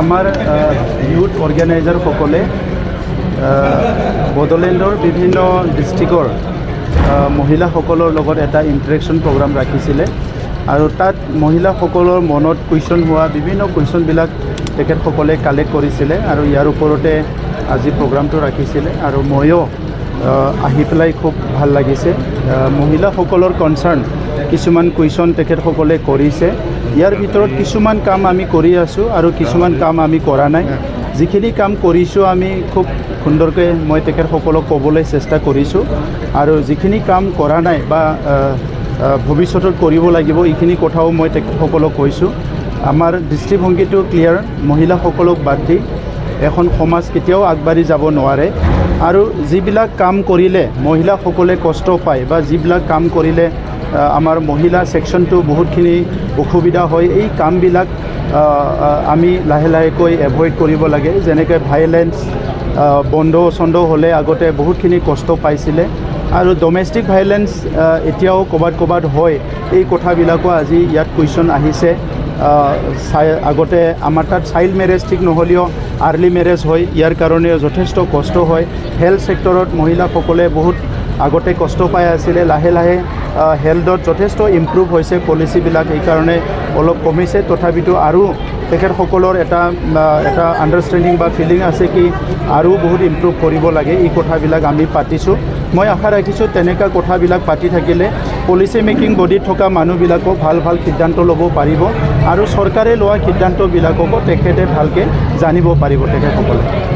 আমাৰ ইউথ অৰ্গেনাইজাৰসকলে বড়োলেণ্ডৰ বিভিন্ন ডিষ্ট্ৰিক্টৰ মহিলাসকলৰ লগত এটা ইণ্টাৰেকশ্যন প্ৰগ্ৰাম ৰাখিছিলে আৰু তাত মহিলাসকলৰ মনত কুৱেশ্যন হোৱা বিভিন্ন কুৱেশ্যনবিলাক তেখেতসকলে কালেক্ট কৰিছিলে আৰু ইয়াৰ ওপৰতে আজি প্ৰগ্ৰামটো ৰাখিছিলে আৰু ময়ো আহি পেলাই খুব ভাল লাগিছে মহিলাসকলৰ কনচাৰ্ণ কিছুমান কুৱেশ্যন তেখেতসকলে কৰিছে ইয়াৰ ভিতৰত কিছুমান কাম আমি কৰি আছোঁ আৰু কিছুমান কাম আমি কৰা নাই যিখিনি কাম কৰিছোঁ আমি খুব সুন্দৰকৈ মই তেখেতসকলক ক'বলৈ চেষ্টা কৰিছোঁ আৰু যিখিনি কাম কৰা নাই বা ভৱিষ্যতত কৰিব লাগিব এইখিনি কথাও মই তেখেতসকলক কৈছোঁ আমাৰ দৃষ্টিভংগীটো ক্লিয়াৰ মহিলাসকলক বাদ দি এখন সমাজ কেতিয়াও আগবাঢ়ি যাব নোৱাৰে আৰু যিবিলাক কাম কৰিলে মহিলাসকলে কষ্ট পায় বা যিবিলাক কাম কৰিলে আমাৰ মহিলা ছেকশ্যনটো বহুতখিনি অসুবিধা হয় এই কামবিলাক আমি লাহে লাহেকৈ এভইড কৰিব লাগে যেনেকৈ ভাইলেন্স বন্ধ চন্ধ হ'লে আগতে বহুতখিনি কষ্ট পাইছিলে আৰু ডমেষ্টিক ভাইলেন্স এতিয়াও ক'ৰবাত হয় এই কথাবিলাকো আজি ইয়াত কুৱেশ্যন আহিছে আগতে আমাৰ তাত চাইল্ড মেৰেজ ঠিক নহ'লেও আৰ্লি মেৰেজ হয় ইয়াৰ কাৰণে যথেষ্ট কষ্ট হয় হেল্থ ছেক্টৰত মহিলাসকলে বহুত আগতে কষ্ট পাই আছিলে লাহে লাহে হেল্থত যথেষ্ট ইম্প্ৰুভ হৈছে পলিচিবিলাক এইকাৰণে অলপ কমিছে তথাপিতো আৰু তেখেতসকলৰ এটা আণ্ডাৰষ্টেণ্ডিং বা ফিলিং আছে কি আৰু বহুত ইম্প্ৰুভ কৰিব লাগে এই কথাবিলাক আমি পাতিছোঁ মই আশা ৰাখিছোঁ তেনেকুৱা কথাবিলাক পাতি থাকিলে পলিচি মেকিং বডিত থকা মানুহবিলাকো ভাল সিদ্ধান্ত ল'ব পাৰিব আৰু চৰকাৰে লোৱা সিদ্ধান্তবিলাককো তেখেতে ভালকৈ জানিব পাৰিব তেখেতসকলে